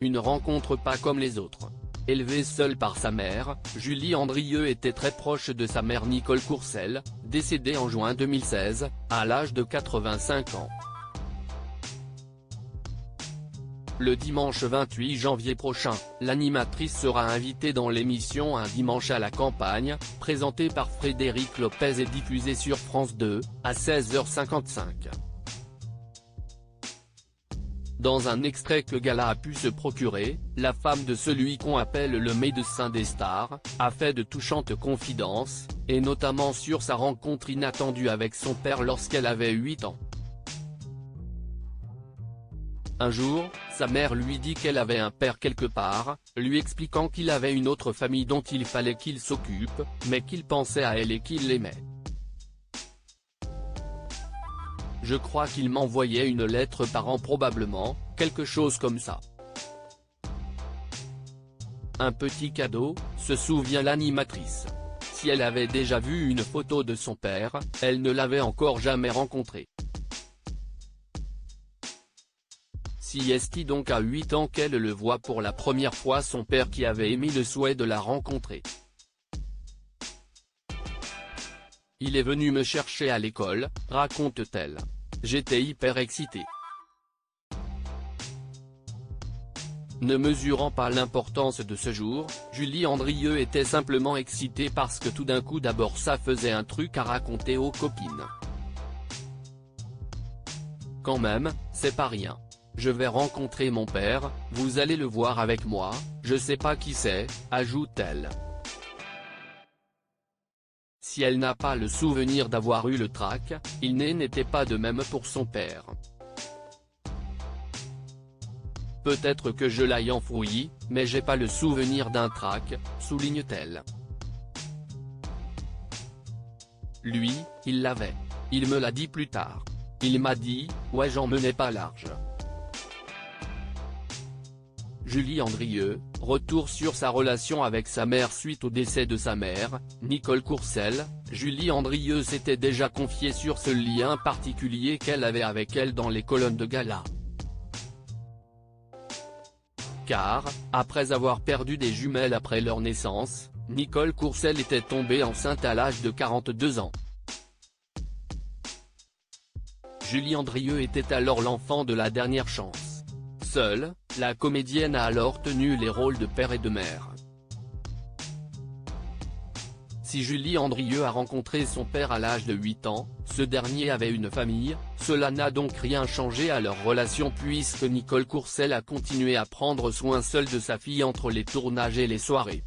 Une rencontre pas comme les autres. Élevée seule par sa mère, Julie Andrieux était très proche de sa mère Nicole Courcel, décédée en juin 2016, à l'âge de 85 ans. Le dimanche 28 janvier prochain, l'animatrice sera invitée dans l'émission Un dimanche à la campagne, présentée par Frédéric Lopez et diffusée sur France 2, à 16h55. Dans un extrait que le gala a pu se procurer, la femme de celui qu'on appelle le médecin des stars, a fait de touchantes confidences, et notamment sur sa rencontre inattendue avec son père lorsqu'elle avait 8 ans. Un jour, sa mère lui dit qu'elle avait un père quelque part, lui expliquant qu'il avait une autre famille dont il fallait qu'il s'occupe, mais qu'il pensait à elle et qu'il l'aimait. Je crois qu'il m'envoyait une lettre par an probablement, quelque chose comme ça. Un petit cadeau, se souvient l'animatrice. Si elle avait déjà vu une photo de son père, elle ne l'avait encore jamais rencontré. Si est donc à 8 ans qu'elle le voit pour la première fois son père qui avait émis le souhait de la rencontrer. Il est venu me chercher à l'école, raconte-t-elle. J'étais hyper excitée. Ne mesurant pas l'importance de ce jour, Julie Andrieux était simplement excitée parce que tout d'un coup d'abord ça faisait un truc à raconter aux copines. Quand même, c'est pas rien. Je vais rencontrer mon père, vous allez le voir avec moi, je sais pas qui c'est, ajoute-t-elle. Si elle n'a pas le souvenir d'avoir eu le trac, il n'était pas de même pour son père. Peut-être que je l'aille enfoui, mais j'ai pas le souvenir d'un trac, souligne-t-elle. Lui, il l'avait. Il me l'a dit plus tard. Il m'a dit, ouais j'en menais pas large. Julie Andrieux, retour sur sa relation avec sa mère suite au décès de sa mère, Nicole Courcel. Julie Andrieux s'était déjà confiée sur ce lien particulier qu'elle avait avec elle dans les colonnes de gala. Car, après avoir perdu des jumelles après leur naissance, Nicole Courcel était tombée enceinte à l'âge de 42 ans. Julie Andrieux était alors l'enfant de la dernière chance. Seule, la comédienne a alors tenu les rôles de père et de mère. Si Julie Andrieux a rencontré son père à l'âge de 8 ans, ce dernier avait une famille, cela n'a donc rien changé à leur relation puisque Nicole Courcel a continué à prendre soin seule de sa fille entre les tournages et les soirées.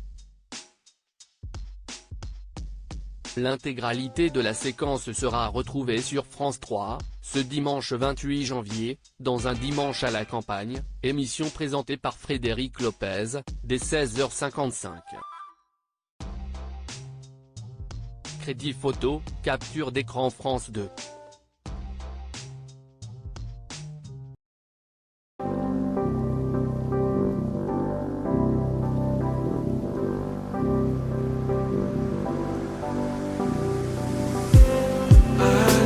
L'intégralité de la séquence sera retrouvée sur France 3, ce dimanche 28 janvier, dans Un dimanche à la campagne, émission présentée par Frédéric Lopez, dès 16h55. Crédit photo, capture d'écran France 2.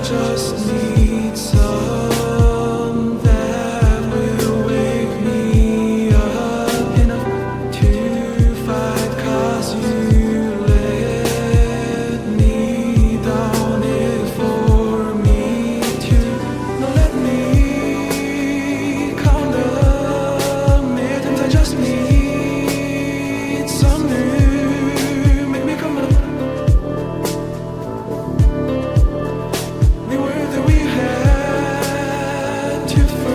Just need some that will wake me up enough to fight, 'cause you let me down it for me to. Now let me count the minutes. I just need some new, make me come up. We were that we had to fight.